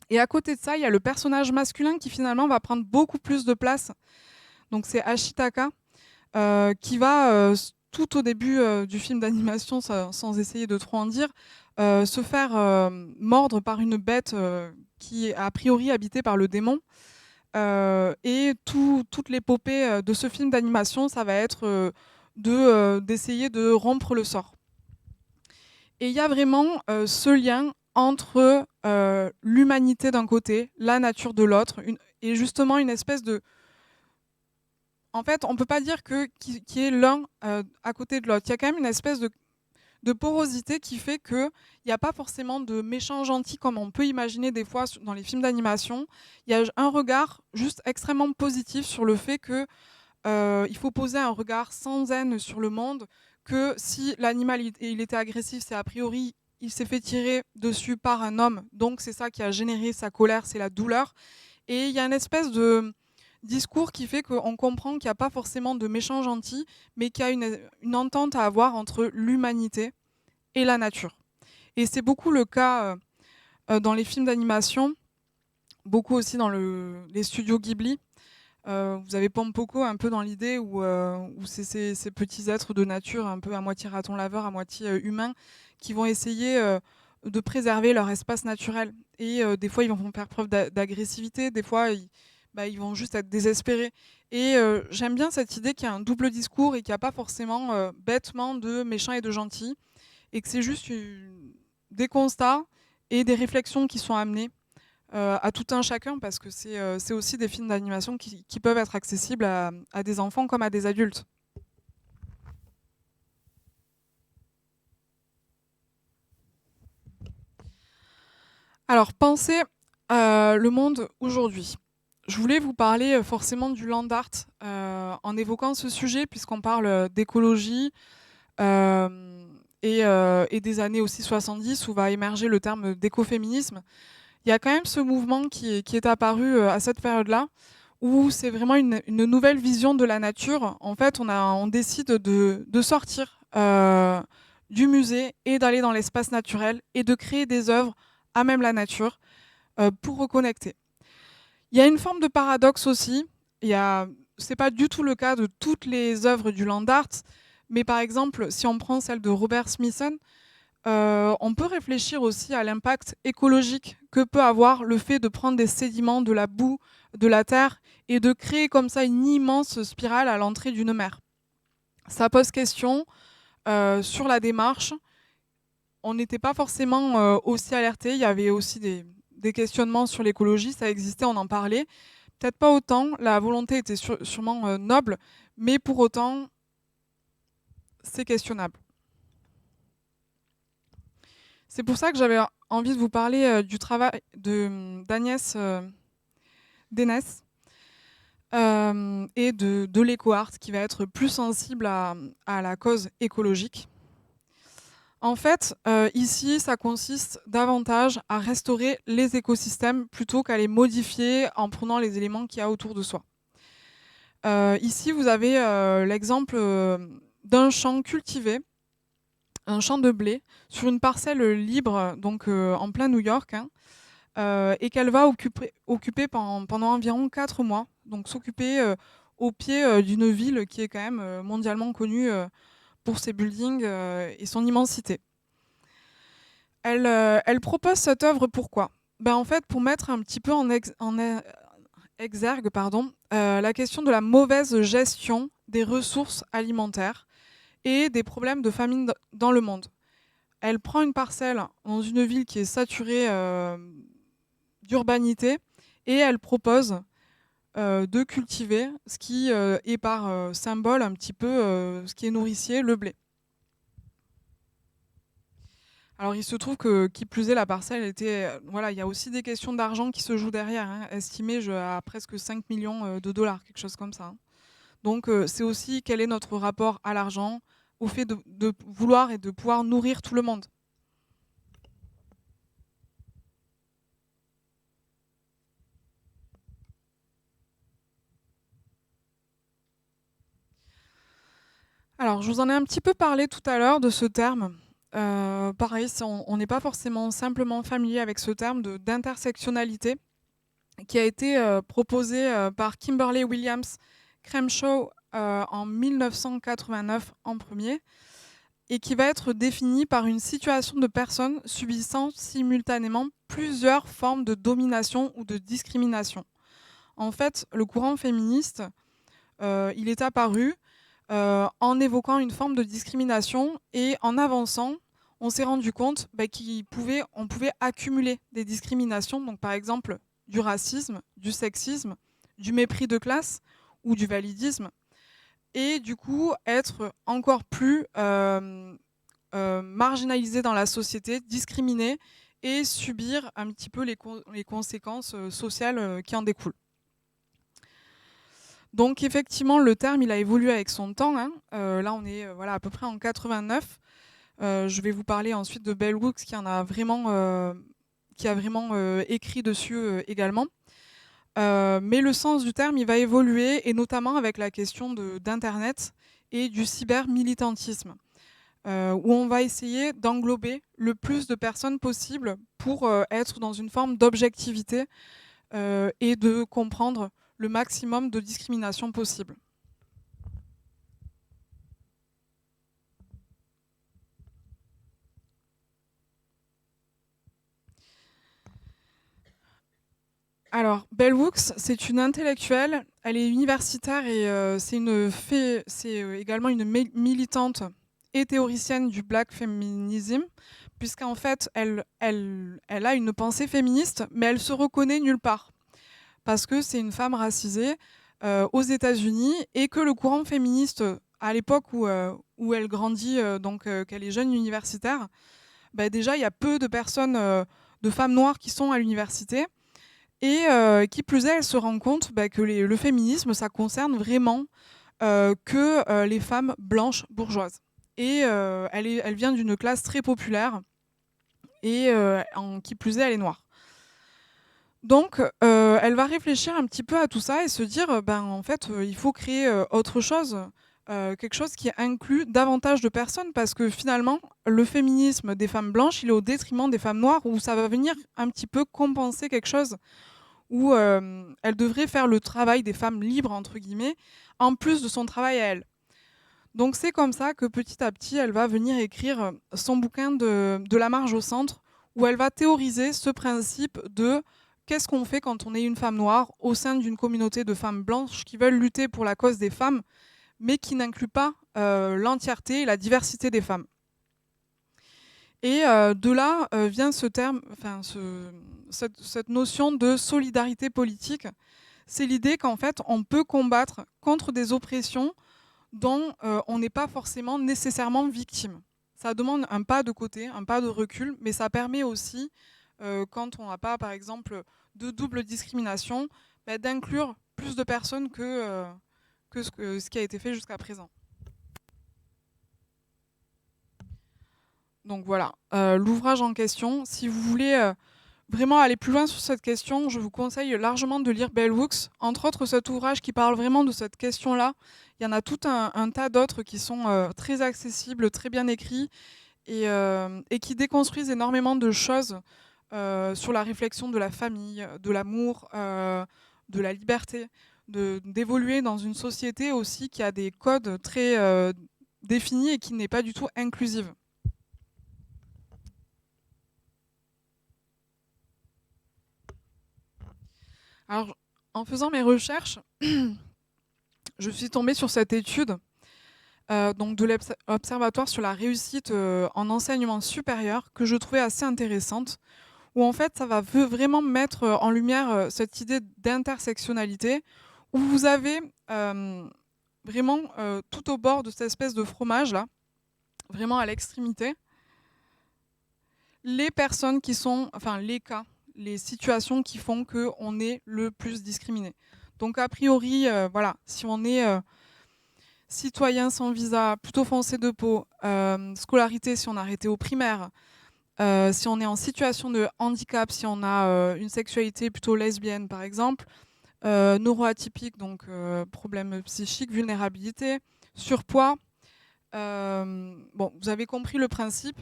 Et à côté de ça, il y a le personnage masculin qui finalement va prendre beaucoup plus de place. Donc c'est Ashitaka, qui va, tout au début du film d'animation, sans essayer de trop en dire, se faire mordre par une bête qui est a priori habitée par le démon. Et toute l'épopée de ce film d'animation, ça va être d'essayer de rompre le sort. Et il y a vraiment ce lien entre l'humanité d'un côté, la nature de l'autre, et justement une espèce de... En fait, on ne peut pas dire qu'il y ait l'un à côté de l'autre. Il y a quand même une espèce de porosité qui fait qu'il n'y a pas forcément de méchants gentils comme on peut imaginer des fois dans les films d'animation. Il y a un regard juste extrêmement positif sur le fait que il faut poser un regard sans haine sur le monde, que si l'animal il était agressif, c'est a priori il s'est fait tirer dessus par un homme, donc c'est ça qui a généré sa colère, c'est la douleur. Et il y a une espèce de discours qui fait qu'on comprend qu'il n'y a pas forcément de méchants gentils, mais qu'il y a une entente à avoir entre l'humanité et la nature. Et c'est beaucoup le cas dans les films d'animation, beaucoup aussi dans les studios Ghibli. Vous avez Pompoko un peu dans l'idée où c'est ces petits êtres de nature, un peu à moitié raton laveur, à moitié humain, qui vont essayer de préserver leur espace naturel. Et des fois, ils vont faire preuve d'agressivité, des fois, ils vont juste être désespérés. Et j'aime bien cette idée qu'il y a un double discours et qu'il n'y a pas forcément bêtement de méchants et de gentils, et que c'est juste des constats et des réflexions qui sont amenées à tout un chacun, parce que c'est aussi des films d'animation qui peuvent être accessibles à des enfants comme à des adultes. Alors, pensez le monde aujourd'hui. Je voulais vous parler forcément du land art en évoquant ce sujet, puisqu'on parle d'écologie et des années aussi 70 où va émerger le terme d'écoféminisme. Il y a quand même ce mouvement qui est apparu à cette période-là, où c'est vraiment une nouvelle vision de la nature. En fait, on décide de sortir du musée et d'aller dans l'espace naturel et de créer des œuvres à même la nature pour reconnecter. Il y a une forme de paradoxe aussi. C'est pas du tout le cas de toutes les œuvres du land art, mais par exemple, si on prend celle de Robert Smithson, on peut réfléchir aussi à l'impact écologique que peut avoir le fait de prendre des sédiments, de la boue, de la terre, et de créer comme ça une immense spirale à l'entrée d'une mer. Ça pose question sur la démarche. On n'était pas forcément aussi alerté. Il y avait aussi des questionnements sur l'écologie, ça existait, on en parlait. Peut-être pas autant, la volonté était sûrement noble, mais pour autant, c'est questionnable. C'est pour ça que j'avais envie de vous parler du travail d'Agnès Dénès et de l'éco-art qui va être plus sensible à la cause écologique. En fait, ici, ça consiste davantage à restaurer les écosystèmes plutôt qu'à les modifier en prenant les éléments qu'il y a autour de soi. Ici, vous avez l'exemple d'un champ cultivé, un champ de blé, sur une parcelle libre, donc en plein New York, hein, et qu'elle va occuper pendant environ 4 mois, donc s'occuper au pied d'une ville qui est quand même mondialement connue pour ses buildings et son immensité. Elle propose cette œuvre pourquoi ? En fait, pour mettre un petit peu en exergue la question de la mauvaise gestion des ressources alimentaires et des problèmes de famine dans le monde. Elle prend une parcelle dans une ville qui est saturée d'urbanité et elle propose de cultiver ce qui est par symbole un petit peu ce qui est nourricier, le blé. Alors il se trouve que, qui plus est, la parcelle était... voilà, il y a aussi des questions d'argent qui se jouent derrière, hein, estimées à presque 5 millions de dollars, quelque chose comme ça. Hein. Donc c'est aussi quel est notre rapport à l'argent, au fait de vouloir et de pouvoir nourrir tout le monde. Alors, je vous en ai un petit peu parlé tout à l'heure de ce terme. Pareil, on n'est pas forcément simplement familier avec ce terme d'intersectionnalité qui a été proposé par Kimberly Williams Crenshaw en 1989 en premier et qui va être défini par une situation de personnes subissant simultanément plusieurs formes de domination ou de discrimination. En fait, le courant féministe, il est apparu en évoquant une forme de discrimination et en avançant, on s'est rendu compte qu'on pouvait accumuler des discriminations, donc par exemple du racisme, du sexisme, du mépris de classe ou du validisme, et du coup être encore plus marginalisé dans la société, discriminé et subir un petit peu les conséquences sociales qui en découlent. Donc effectivement, le terme il a évolué avec son temps. Hein. Là, on est à peu près en 89. Je vais vous parler ensuite de Bell Hooks qui a vraiment écrit dessus également. Mais le sens du terme, il va évoluer, et notamment avec la question d'Internet et du cybermilitantisme, où on va essayer d'englober le plus de personnes possible pour être dans une forme d'objectivité et de comprendre le maximum de discrimination possible. Alors, Bell Hooks, c'est une intellectuelle, elle est universitaire et c'est également une militante et théoricienne du black feminism, puisqu'en fait, elle a une pensée féministe, mais elle se reconnaît nulle part, parce que c'est une femme racisée aux États-Unis, et que le courant féministe, à l'époque où elle grandit, qu'elle est jeune universitaire, bah, déjà, il y a peu de personnes, de femmes noires qui sont à l'université. Et qui plus est, elle se rend compte bah, que le féminisme, ça concerne vraiment que les femmes blanches bourgeoises. Et elle vient d'une classe très populaire, et qui plus est, elle est noire. Donc, elle va réfléchir un petit peu à tout ça et se dire, ben, en fait, il faut créer autre chose, quelque chose qui inclut davantage de personnes, parce que finalement, le féminisme des femmes blanches, il est au détriment des femmes noires, où ça va venir un petit peu compenser quelque chose, où elle devrait faire le travail des femmes libres, entre guillemets, en plus de son travail à elle. Donc c'est comme ça que petit à petit, elle va venir écrire son bouquin de la marge au centre, où elle va théoriser ce principe de qu'est-ce qu'on fait quand on est une femme noire au sein d'une communauté de femmes blanches qui veulent lutter pour la cause des femmes, mais qui n'inclut pas l'entièreté et la diversité des femmes. Et de là vient ce terme, enfin, cette notion de solidarité politique. C'est l'idée qu'en fait, on peut combattre contre des oppressions dont on n'est pas forcément nécessairement victime. Ça demande un pas de côté, un pas de recul, mais ça permet aussi, quand on n'a pas, par exemple, de double discrimination, bah, d'inclure plus de personnes que ce qui a été fait jusqu'à présent. Donc voilà, l'ouvrage en question, si vous voulez vraiment aller plus loin sur cette question, je vous conseille largement de lire Bell Hooks. Entre autres, cet ouvrage qui parle vraiment de cette question-là. Il y en a tout un tas d'autres qui sont très accessibles, très bien écrits, et qui déconstruisent énormément de choses sur la réflexion de la famille, de l'amour, de la liberté, d'évoluer dans une société aussi qui a des codes très définis et qui n'est pas du tout inclusive. Alors, en faisant mes recherches, je suis tombée sur cette étude donc de l'Observatoire sur la réussite en enseignement supérieur, que je trouvais assez intéressante, où en fait ça va vraiment mettre en lumière cette idée d'intersectionnalité, où vous avez vraiment tout au bord de cette espèce de fromage là, vraiment à l'extrémité, les personnes qui sont, enfin les cas, les situations qui font qu'on est le plus discriminé. Donc a priori, voilà, si on est citoyen sans visa, plutôt foncé de peau, scolarité si on a arrêté au primaire, si on est en situation de handicap, si on a une sexualité plutôt lesbienne par exemple, neuroatypique, donc problème psychique, vulnérabilité, surpoids. Bon, vous avez compris le principe.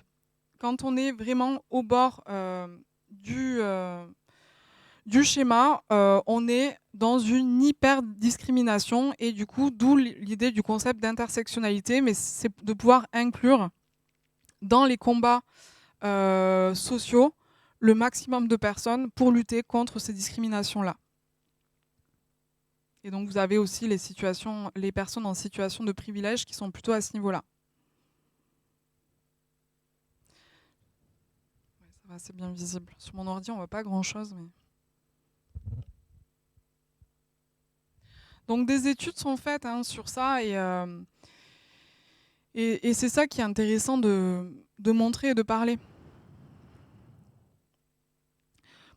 Quand on est vraiment au bord du schéma, on est dans une hyper-discrimination, et du coup, d'où l'idée du concept d'intersectionnalité, mais c'est de pouvoir inclure dans les combats sociaux le maximum de personnes pour lutter contre ces discriminations-là. Et donc vous avez aussi les personnes en situation de privilège qui sont plutôt à ce niveau-là. Ouais, ça va, c'est bien visible. Sur mon ordi, on voit pas grand-chose, mais... Donc des études sont faites sur ça, et c'est ça qui est intéressant de montrer et de parler.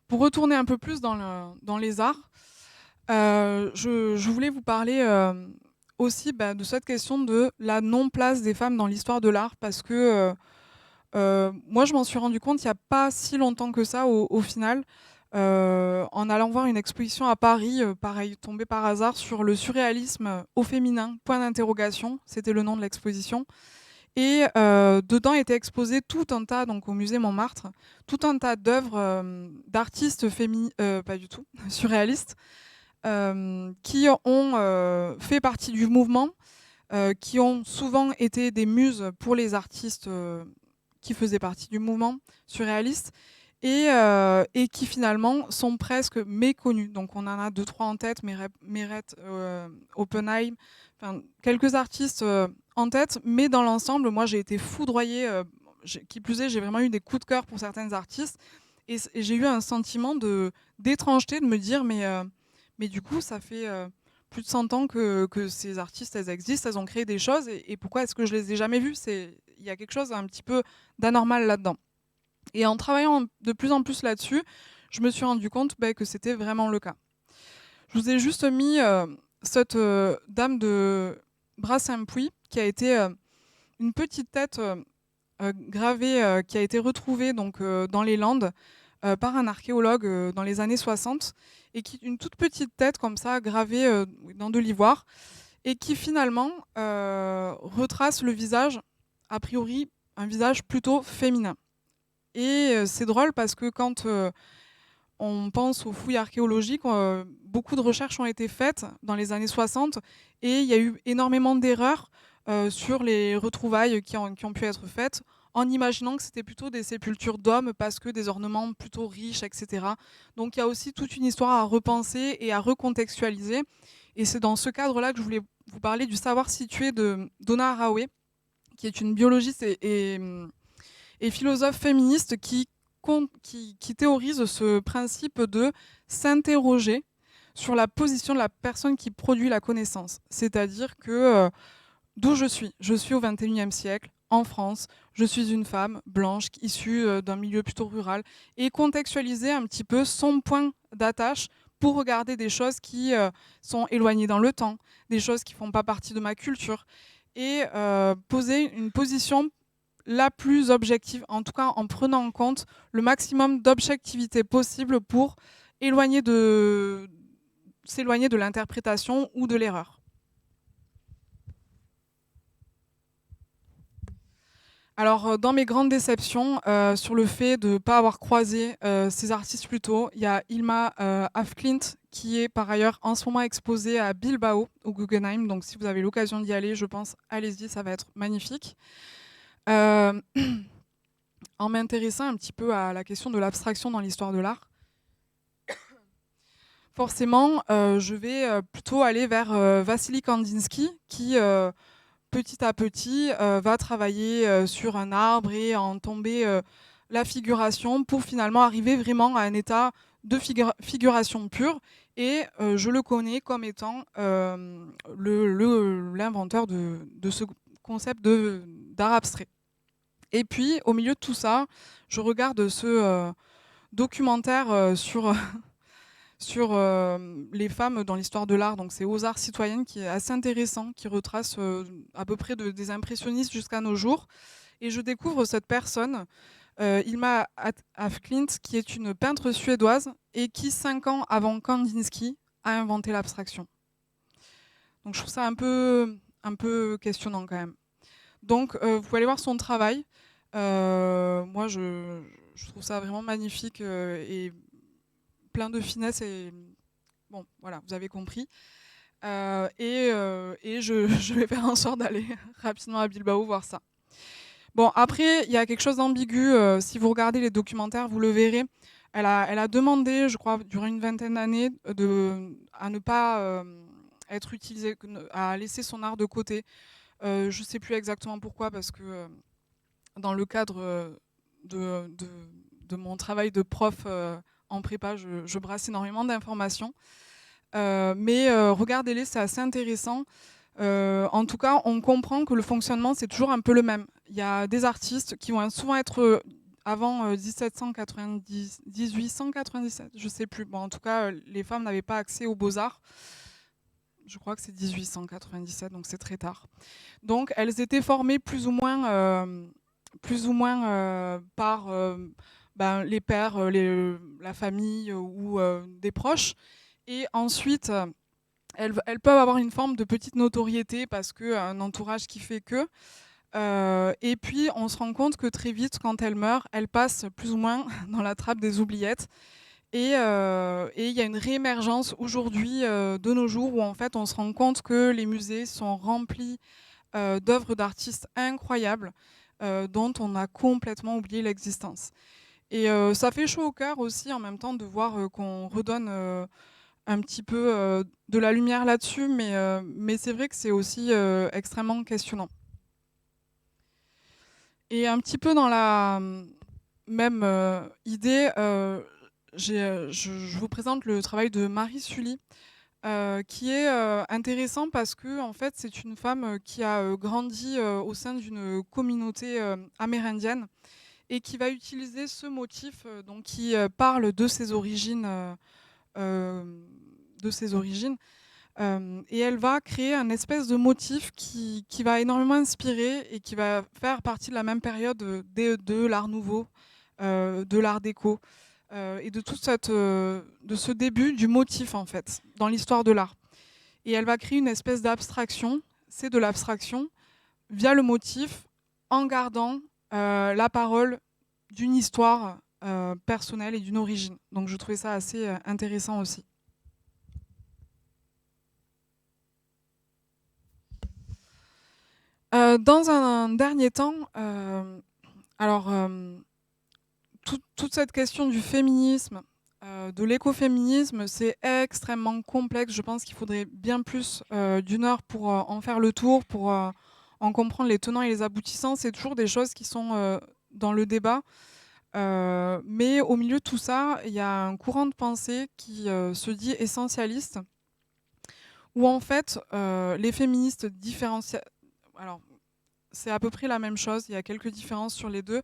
Pour retourner un peu plus dans les arts, je voulais vous parler aussi de cette question de la non-place des femmes dans l'histoire de l'art, parce que moi je m'en suis rendu compte il n'y a pas si longtemps que ça au final. en allant voir une exposition à Paris, pareil, tombée par hasard sur le surréalisme au féminin, point d'interrogation, c'était le nom de l'exposition. Et dedans était exposé tout un tas, donc au musée Montmartre, tout un tas d'œuvres d'artistes pas du tout, surréalistes, qui ont fait partie du mouvement, qui ont souvent été des muses pour les artistes qui faisaient partie du mouvement surréaliste et qui finalement sont presque méconnus. Donc on en a deux, trois en tête, Meret, Oppenheim, enfin, quelques artistes en tête, mais dans l'ensemble, moi j'ai été foudroyée. Qui plus est, j'ai vraiment eu des coups de cœur pour certains artistes et j'ai eu un sentiment d'étrangeté, de me dire mais du coup ça fait plus de 100 ans que ces artistes elles existent, elles ont créé des choses et pourquoi est-ce que je les ai jamais vues? Il y a quelque chose un petit peu d'anormal là-dedans. Et en travaillant de plus en plus là-dessus, je me suis rendu compte que c'était vraiment le cas. Je vous ai juste mis cette dame de Brassampouy qui a été une petite tête gravée qui a été retrouvée donc, dans les Landes par un archéologue dans les années 60 et qui une toute petite tête comme ça gravée dans de l'ivoire et qui finalement retrace le visage, a priori un visage plutôt féminin. Et c'est drôle parce que quand on pense aux fouilles archéologiques, beaucoup de recherches ont été faites dans les années 60 et il y a eu énormément d'erreurs sur les retrouvailles qui ont pu être faites en imaginant que c'était plutôt des sépultures d'hommes parce que des ornements plutôt riches, etc. Donc il y a aussi toute une histoire à repenser et à recontextualiser. Et c'est dans ce cadre-là que je voulais vous parler du savoir situé de Donna Haraway, qui est une biologiste et philosophe féministe qui théorise ce principe de s'interroger sur la position de la personne qui produit la connaissance. C'est-à-dire que d'où je suis au XXIe siècle, en France, je suis une femme blanche issue d'un milieu plutôt rural, et contextualiser un petit peu son point d'attache pour regarder des choses qui sont éloignées dans le temps, des choses qui ne font pas partie de ma culture, et poser une position la plus objective, en tout cas en prenant en compte le maximum d'objectivité possible pour s'éloigner de l'interprétation ou de l'erreur. Alors, dans mes grandes déceptions sur le fait de ne pas avoir croisé ces artistes plus tôt, il y a Ilma Afklint, qui est par ailleurs en ce moment exposée à Bilbao, au Guggenheim. Donc, si vous avez l'occasion d'y aller, je pense, allez-y, ça va être magnifique. En m'intéressant un petit peu à la question de l'abstraction dans l'histoire de l'art, forcément, je vais plutôt aller vers Vassili Kandinsky, qui petit à petit va travailler sur un arbre et en tomber la figuration pour finalement arriver vraiment à un état de figuration pure. Et je le connais comme étant l'inventeur de ce concept d'art abstrait. Et puis, au milieu de tout ça, je regarde ce documentaire sur les femmes dans l'histoire de l'art. Donc, c'est Aux Arts citoyennes, qui est assez intéressant, qui retrace à peu près des impressionnistes jusqu'à nos jours. Et je découvre cette personne, Ilma Afklint, qui est une peintre suédoise et qui, 5 ans avant Kandinsky, a inventé l'abstraction. Donc, je trouve ça un peu questionnant quand même. Donc, vous pouvez aller voir son travail. Moi, je trouve ça vraiment magnifique et plein de finesse. Et bon, voilà, vous avez compris. Et je vais faire en sorte d'aller rapidement à Bilbao voir ça. Bon, après, il y a quelque chose d'ambigu. Si vous regardez les documentaires, vous le verrez. Elle a demandé, je crois, durant une vingtaine d'années, à ne pas être utilisée, à laisser son art de côté. Je ne sais plus exactement pourquoi, parce que dans le cadre de mon travail de prof en prépa, je brasse énormément d'informations. Mais regardez-les, c'est assez intéressant. En tout cas, on comprend que le fonctionnement, c'est toujours un peu le même. Il y a des artistes qui vont souvent être avant 1897, je ne sais plus. Bon, en tout cas, les femmes n'avaient pas accès aux beaux-arts. Je crois que c'est 1897, donc c'est très tard. Donc, elles étaient formées plus ou moins par les pères, la famille ou des proches. Et ensuite, elles peuvent avoir une forme de petite notoriété parce qu'un entourage qui fait que. Et puis, on se rend compte que très vite, quand elles meurent, elles passent plus ou moins dans la trappe des oubliettes. Et il y a une réémergence aujourd'hui, de nos jours, où en fait, on se rend compte que les musées sont remplis d'œuvres d'artistes incroyables dont on a complètement oublié l'existence. Et ça fait chaud au cœur aussi en même temps de voir qu'on redonne un petit peu de la lumière là-dessus, mais c'est vrai que c'est aussi extrêmement questionnant. Et un petit peu dans la même idée, je vous présente le travail de Marie Sully, qui est intéressant parce que en fait, c'est une femme qui a grandi au sein d'une communauté amérindienne et qui va utiliser ce motif donc qui parle de ses origines. Euh, de ses origines. Et elle va créer un espèce de motif qui va énormément inspirer et qui va faire partie de la même période de l'art nouveau, de l'art déco, et de de ce début du motif en fait dans l'histoire de l'art. Et elle va créer une espèce d'abstraction. C'est de l'abstraction via le motif, en gardant la parole d'une histoire personnelle et d'une origine. Donc je trouvais ça assez intéressant aussi. Dans un dernier temps, alors toute cette question du féminisme, de l'écoféminisme, c'est extrêmement complexe. Je pense qu'il faudrait bien plus d'une heure pour en faire le tour, pour en comprendre les tenants et les aboutissants. C'est toujours des choses qui sont dans le débat. Mais au milieu de tout ça, il y a un courant de pensée qui se dit essentialiste, où en fait, les féministes différencient. Alors, c'est à peu près la même chose, il y a quelques différences sur les deux,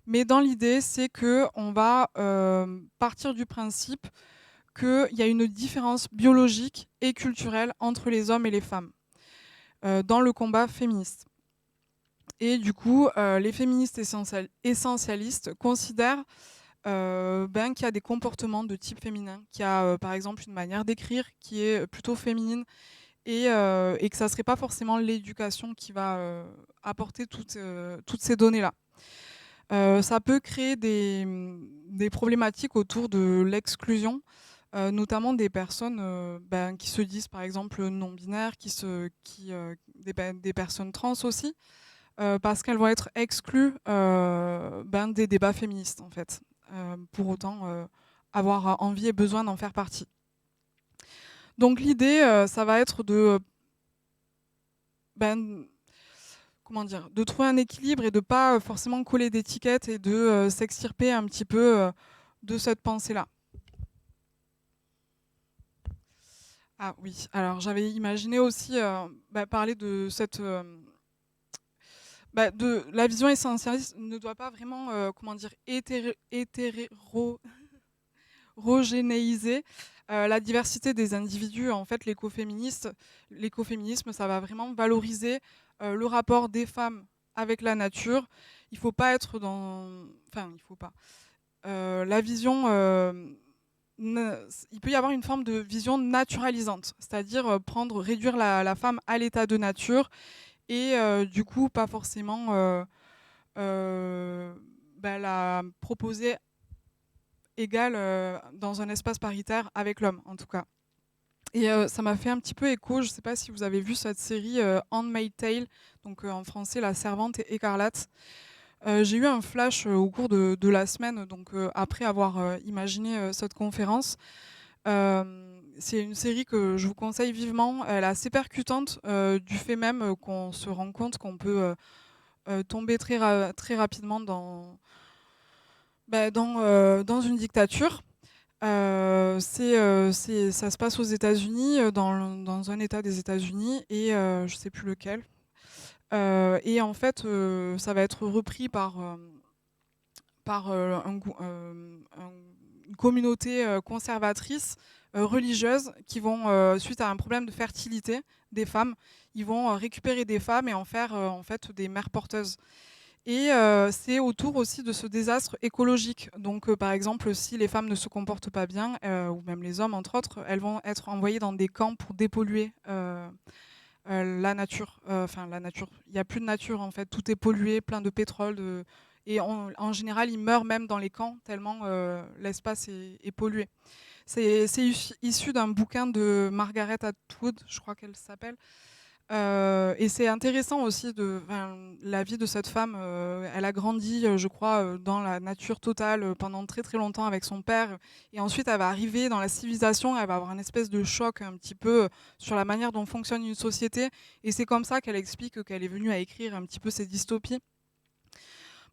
mais dans l'idée, c'est qu'on va partir du principe qu'il y a une différence biologique et culturelle entre les hommes et les femmes dans le combat féministe. Et du coup, les féministes essentialistes considèrent qu'il y a des comportements de type féminin, qu'il y a par exemple une manière d'écrire qui est plutôt féminine, et que ça ne serait pas forcément l'éducation qui va apporter toutes ces données-là. Ça peut créer des problématiques autour de l'exclusion, notamment des personnes qui se disent par exemple non-binaires, des personnes trans aussi, parce qu'elles vont être exclues des débats féministes en fait, pour autant avoir envie et besoin d'en faire partie. Donc l'idée, ça va être de trouver un équilibre et de ne pas forcément coller d'étiquettes et de s'extirper un petit peu de cette pensée-là. Ah oui, alors j'avais imaginé aussi parler de cette... de la vision essentialiste ne doit pas vraiment, hétérogénéiser la diversité des individus. En fait, l'écoféminisme, ça va vraiment valoriser le rapport des femmes avec la nature. Il faut pas être dans... Enfin, il faut pas. La vision... il peut y avoir une forme de vision naturalisante, c'est-à-dire réduire la femme à l'état de nature et du coup, pas forcément la proposer égale dans un espace paritaire avec l'homme, en tout cas. Et ça m'a fait un petit peu écho, je ne sais pas si vous avez vu cette série Handmaid's Tale, donc en français La Servante écarlate. J'ai eu un flash au cours de la semaine, donc après avoir imaginé cette conférence. C'est une série que je vous conseille vivement. Elle est assez percutante du fait même qu'on se rend compte qu'on peut tomber très rapidement dans une dictature. Ça se passe aux États-Unis, dans un État des États-Unis, et je ne sais plus lequel. Et en fait, ça va être repris par une communauté conservatrice religieuse qui vont, suite à un problème de fertilité des femmes, ils vont récupérer des femmes et en faire en fait des mères porteuses. Et c'est autour aussi de ce désastre écologique. Donc, par exemple, si les femmes ne se comportent pas bien, ou même les hommes, entre autres, elles vont être envoyées dans des camps pour dépolluer la nature. Enfin, la nature. Il n'y a plus de nature, en fait. Tout est pollué, plein de pétrole. Et en général, ils meurent même dans les camps, tellement l'espace est pollué. C'est issu d'un bouquin de Margaret Atwood, je crois qu'elle s'appelle. Et c'est intéressant aussi la vie de cette femme. Elle a grandi, je crois, dans la nature totale pendant très très longtemps avec son père. Et ensuite, elle va arriver dans la civilisation. Elle va avoir une espèce de choc un petit peu sur la manière dont fonctionne une société. Et c'est comme ça qu'elle explique qu'elle est venue à écrire un petit peu ses dystopies.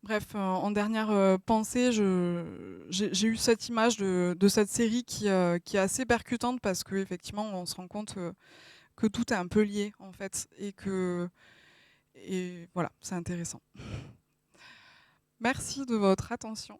Bref, en dernière pensée, j'ai eu cette image de cette série qui est assez percutante parce qu'effectivement, on se rend compte que tout est un peu lié en fait et voilà, c'est intéressant. Merci de votre attention.